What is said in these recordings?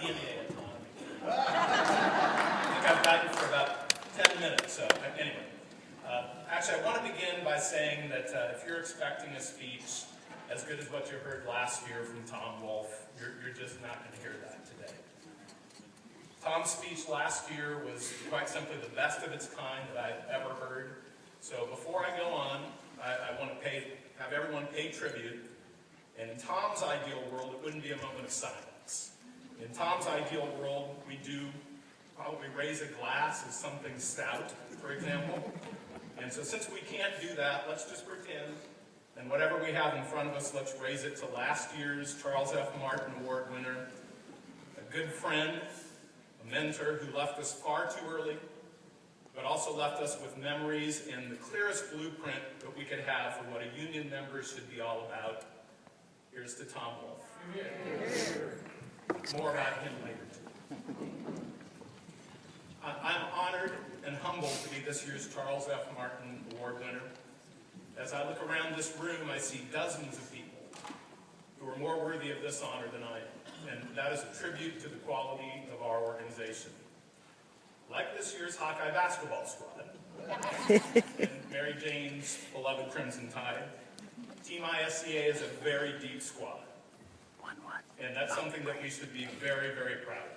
DMEA autonomy. I think I've got you for about 10 minutes, so anyway. Actually, I want to begin by saying that if you're expecting a speech as good as what you heard last year from Tom Wolfe, you're just not going to hear that today. Tom's speech last year was quite simply the best of its kind that I've ever heard. So before I go on, I want to have everyone pay tribute. And in Tom's ideal world, it wouldn't be a moment of silence. In Tom's ideal world, we do probably raise a glass as something stout, for example. And so since we can't do that, let's just pretend. And whatever we have in front of us, let's raise it to last year's Charles F. Martin Award winner, a good friend, a mentor who left us far too early, but also left us with memories and the clearest blueprint that we could have for what a union member should be all about. Here's to Tom Wolfe. More about him later. I'm honored and humbled to be this year's Charles F. Martin Award winner. As I look around this room, I see dozens of people who are more worthy of this honor than I am, and that is a tribute to the quality of our organization. Like this year's Hawkeye basketball squad, and Mary Jane's beloved Crimson Tide, Team ISCA is a very deep squad, and that's something that we should be very, very proud of.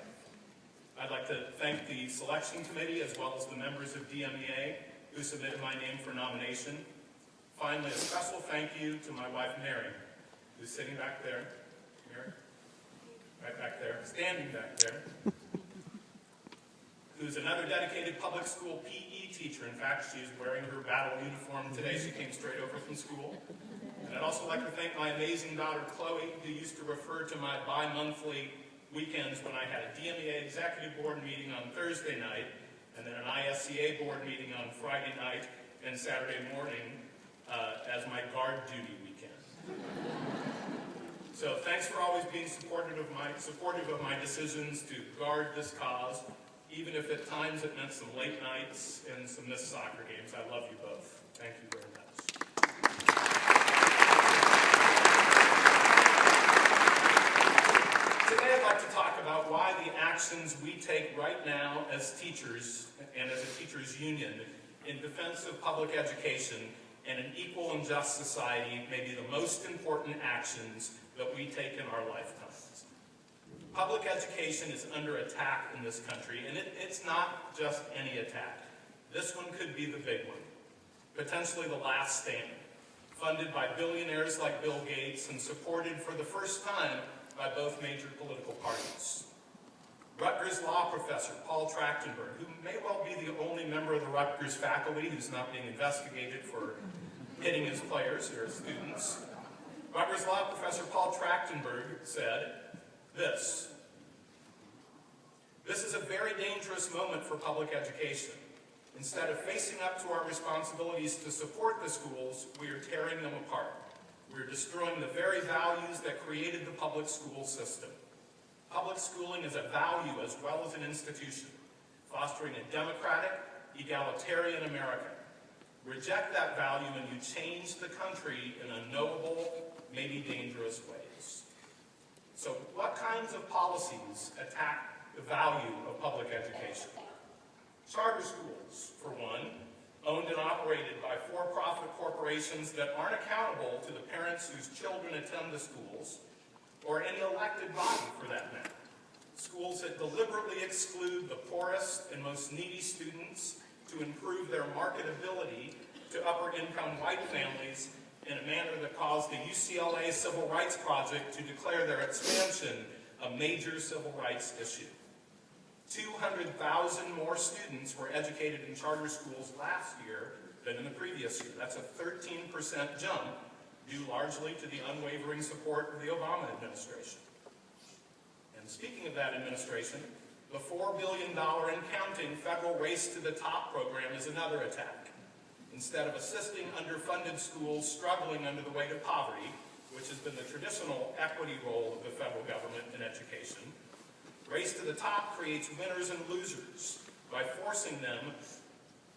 I'd like to thank the selection committee as well as the members of DMEA who submitted my name for nomination. Finally, a special thank you to my wife, Mary, who's sitting back there. Mary? Right back there, standing back there. Who's another dedicated public school PE teacher. In fact, she's wearing her battle uniform today. She came straight over from school. And I'd also like to thank my amazing daughter, Chloe, who used to refer to my bi-monthly weekends when I had a DMEA executive board meeting on Thursday night, and then an ISCA board meeting on Friday night and Saturday morning as my guard duty weekend. So thanks for always being supportive of my decisions to guard this cause, even if at times it meant some late nights and some missed soccer games. I love you both. Thank you very much. Today I'd like to talk about why the actions we take right now as teachers and as a teachers union in defense of public education and an equal and just society may be the most important actions that we take in our lifetimes. Public education is under attack in this country, and it's not just any attack. This one could be the big one, potentially the last stand, funded by billionaires like Bill Gates and supported for the first time by both major political parties. Rutgers law professor Paul Trachtenberg, who may well be the only member of the Rutgers faculty who's not being investigated for hitting his players or his students. Rutgers law professor Paul Trachtenberg said this: "This is a very dangerous moment for public education. Instead of facing up to our responsibilities to support the schools, we are tearing them apart. We are destroying the very values that created the public school system. Public schooling is a value as well as an institution, fostering a democratic, egalitarian America. Reject that value and you change the country in unknowable, maybe dangerous ways." So what kinds of policies attack the value of public education? Charter schools, for one, owned and operated by for-profit corporations that aren't accountable to the parents whose children attend the schools, or any elected body for that matter. Schools that deliberately exclude the poorest and most needy students to improve their marketability to upper-income white families in a manner that caused the UCLA Civil Rights Project to declare their expansion a major civil rights issue. 200,000 more students were educated in charter schools last year than in the previous year. That's a 13% jump, due largely to the unwavering support of the Obama administration. And speaking of that administration, the $4 billion and counting federal Race to the Top program is another attack. Instead of assisting underfunded schools struggling under the weight of poverty, which has been the traditional equity role of the federal government in education, Race to the Top creates winners and losers by forcing them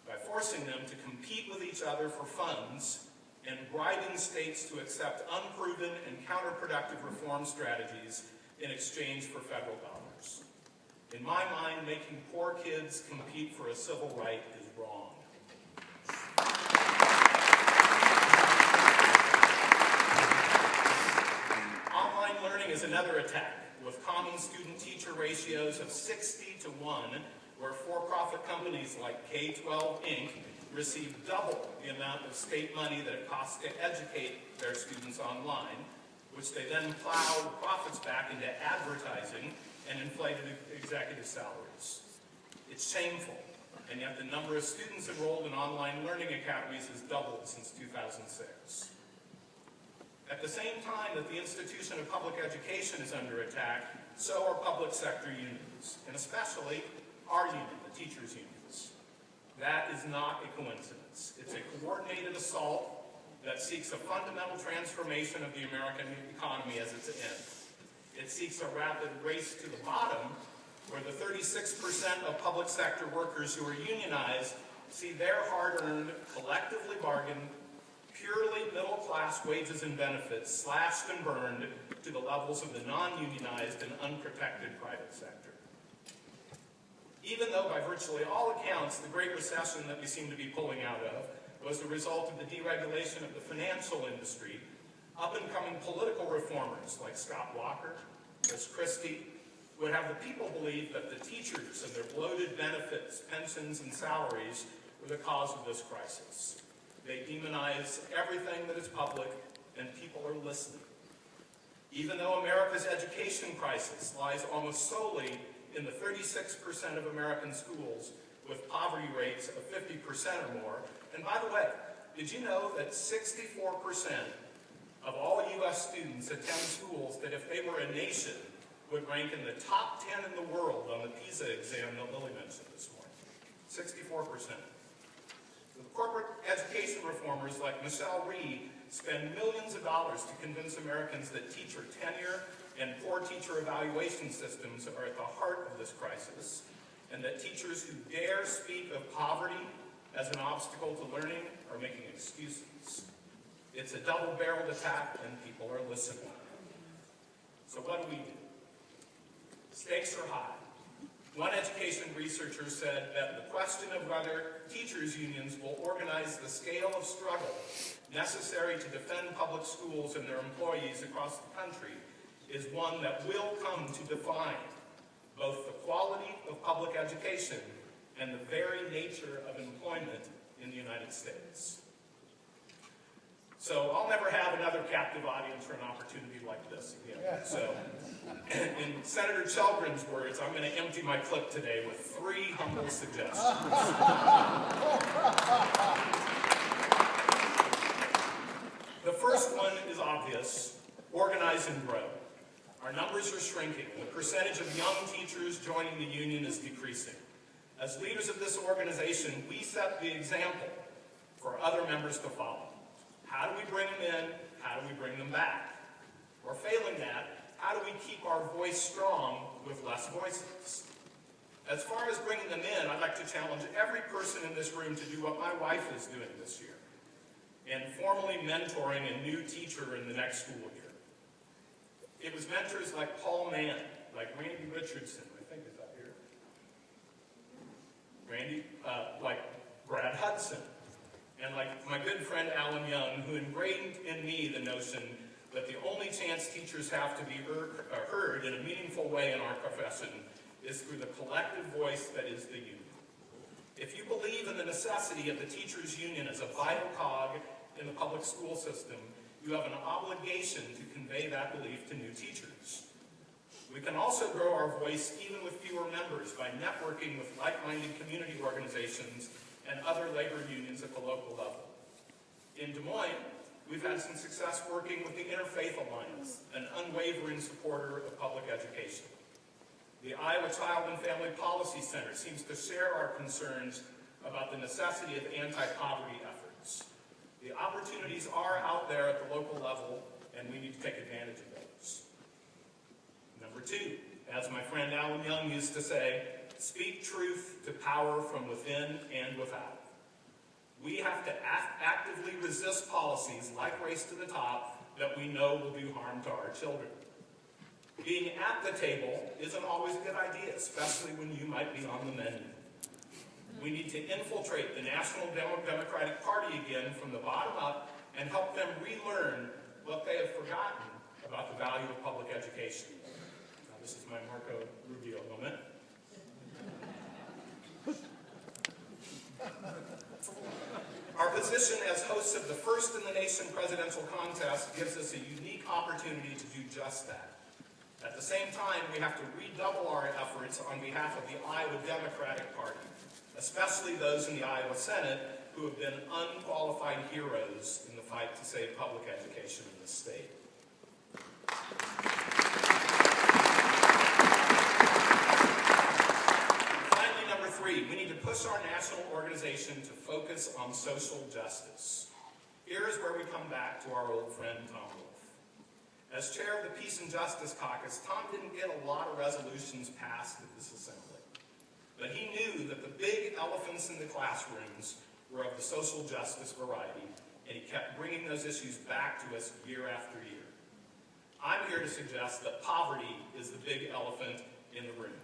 to compete with each other for funds and bribing states to accept unproven and counterproductive reform strategies in exchange for federal dollars. In my mind, making poor kids compete for a civil right is wrong. Online learning is another attack, with common student-teacher ratios of 60 to 1, where for-profit companies like K-12 Inc. receive double the amount of state money that it costs to educate their students online, which they then plow the profits back into advertising and inflated executive salaries. It's shameful, and yet the number of students enrolled in online learning academies has doubled since 2006. At the same time that the institution of public education is under attack, so are public sector unions, and especially our union, the teachers' unions. That is not a coincidence. It's a coordinated assault that seeks a fundamental transformation of the American economy as its end. It seeks a rapid race to the bottom, where the 36% of public sector workers who are unionized see their hard-earned, collectively bargained, purely middle-class wages and benefits slashed and burned to the levels of the non-unionized and unprotected private sector. Even though by virtually all accounts the Great Recession that we seem to be pulling out of was the result of the deregulation of the financial industry, up-and-coming political reformers like Scott Walker, Chris Christie, would have the people believe that the teachers and their bloated benefits, pensions, and salaries were the cause of this crisis. They demonize everything that is public, and people are listening. Even though America's education crisis lies almost solely in the 36% of American schools with poverty rates of 50% or more, and by the way, did you know that 64% of all U.S. students attend schools that if they were a nation would rank in the top 10 in the world on the PISA exam that Lily mentioned this morning? 64%. The corporate education reformers like Michelle Rhee spend millions of dollars to convince Americans that teacher tenure and poor teacher evaluation systems are at the heart of this crisis, and that teachers who dare speak of poverty as an obstacle to learning are making excuses. It's a double-barreled attack, and people are listening. So what do? Stakes are high. One education researcher said that the question of whether teachers' unions will organize the scale of struggle necessary to defend public schools and their employees across the country is one that will come to define both the quality of public education and the very nature of employment in the United States. So I'll never have another captive audience for an opportunity like this again. So in Senator Chelgren's words, I'm going to empty my clip today with 3 humble suggestions. The first one is obvious: organize and grow. Our numbers are shrinking, and the percentage of young teachers joining the union is decreasing. As leaders of this organization, we set the example for other members to follow. How do we bring them in? How do we bring them back? Or failing that, how do we keep our voice strong with less voices? As far as bringing them in, I'd like to challenge every person in this room to do what my wife is doing this year, and formally mentoring a new teacher in the next school year. It was mentors like Paul Mann, like Randy Richardson, I think is up here. Randy, like Brad Hudson, and like my good friend Alan Young, who ingrained in me the notion that the only chance teachers have to be heard in a meaningful way in our profession is through the collective voice that is the union. If you believe in the necessity of the teachers' union as a vital cog in the public school system, you have an obligation to convey that belief to new teachers. We can also grow our voice even with fewer members by networking with like-minded community organizations and other labor unions at the local level. In Des Moines, we've had some success working with the Interfaith Alliance, an unwavering supporter of public education. The Iowa Child and Family Policy Center seems to share our concerns about the necessity of anti-poverty efforts. The opportunities are out there at the local level, and we need to take advantage of those. Number 2, as my friend Alan Young used to say, speak truth to power from within and without. We have to actively resist policies like Race to the Top that we know will do harm to our children. Being at the table isn't always a good idea, especially when you might be on the menu. We need to infiltrate the National Democratic Party again from the bottom up and help them relearn what they have forgotten about the value of public education. Now, this is my Marco Rubio moment. Our position as hosts of the first in the nation presidential contest gives us a unique opportunity to do just that. At the same time, we have to redouble our efforts on behalf of the Iowa Democratic Party, especially those in the Iowa Senate who have been unqualified heroes in the fight to save public education in this state. Finally, number 3, we need to push our national organization to focus on social justice. Here is where we come back to our old friend Tom Wolf. As chair of the Peace and Justice Caucus, Tom didn't get a lot of resolutions passed at this assembly. But he knew that the big elephants in the classrooms were of the social justice variety, and he kept bringing those issues back to us year after year. I'm here to suggest that poverty is the big elephant in the room,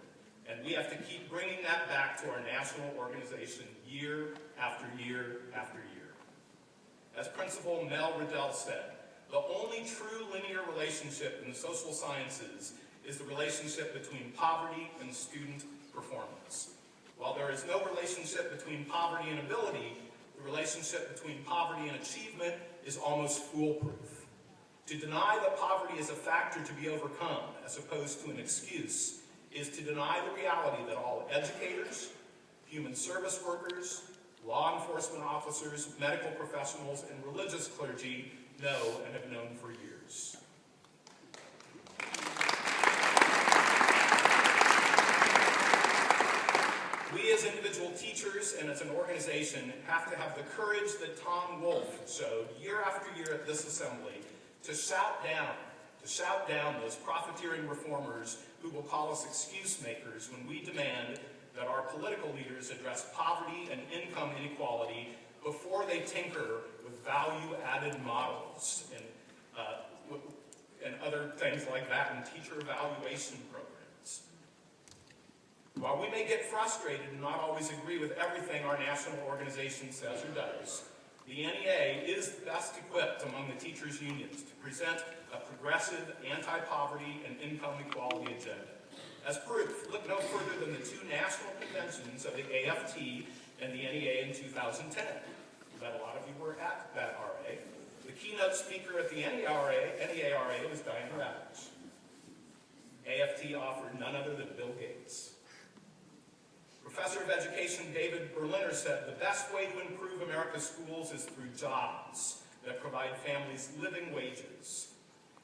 and we have to keep bringing that back to our national organization year after year after year. As Principal Mel Riddell said, the only true linear relationship in the social sciences is the relationship between poverty and student performance. While there is no relationship between poverty and ability, the relationship between poverty and achievement is almost foolproof. To deny that poverty is a factor to be overcome, as opposed to an excuse, is to deny the reality that all educators, human service workers, law enforcement officers, medical professionals, and religious clergy know and have known for years. We as individual teachers and as an organization have to have the courage that Tom Wolf showed year after year at this assembly to shout down those profiteering reformers who will call us excuse makers when we demand that our political leaders address poverty and income inequality before they tinker with value-added models and other things like that in teacher evaluation programs. While we may get frustrated and not always agree with everything our national organization says or does, the NEA is best equipped among the teachers' unions to present a progressive anti-poverty and income equality agenda. As proof, look no further than the 2 national conventions of the AFT and the NEA in 2010. I bet a lot of you were at that RA. The keynote speaker at the NEA RA was Diane Ravitch. AFT offered none other than Bill Gates. Professor of Education David Berliner said, the best way to improve America's schools is through jobs that provide families living wages.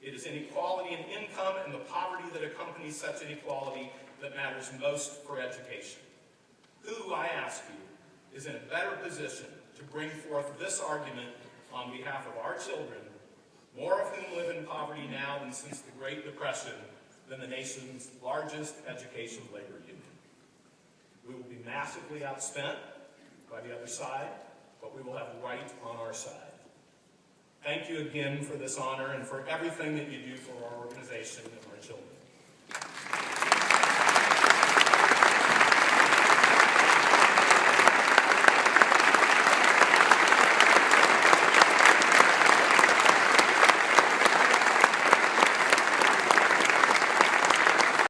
It is inequality in income and the poverty that accompanies such inequality that matters most for education. Who, I ask you, is in a better position to bring forth this argument on behalf of our children, more of whom live in poverty now than since the Great Depression, than the nation's largest education labor union? We will be massively outspent by the other side, but we will have right on our side. Thank you again for this honor and for everything that you do for our organization.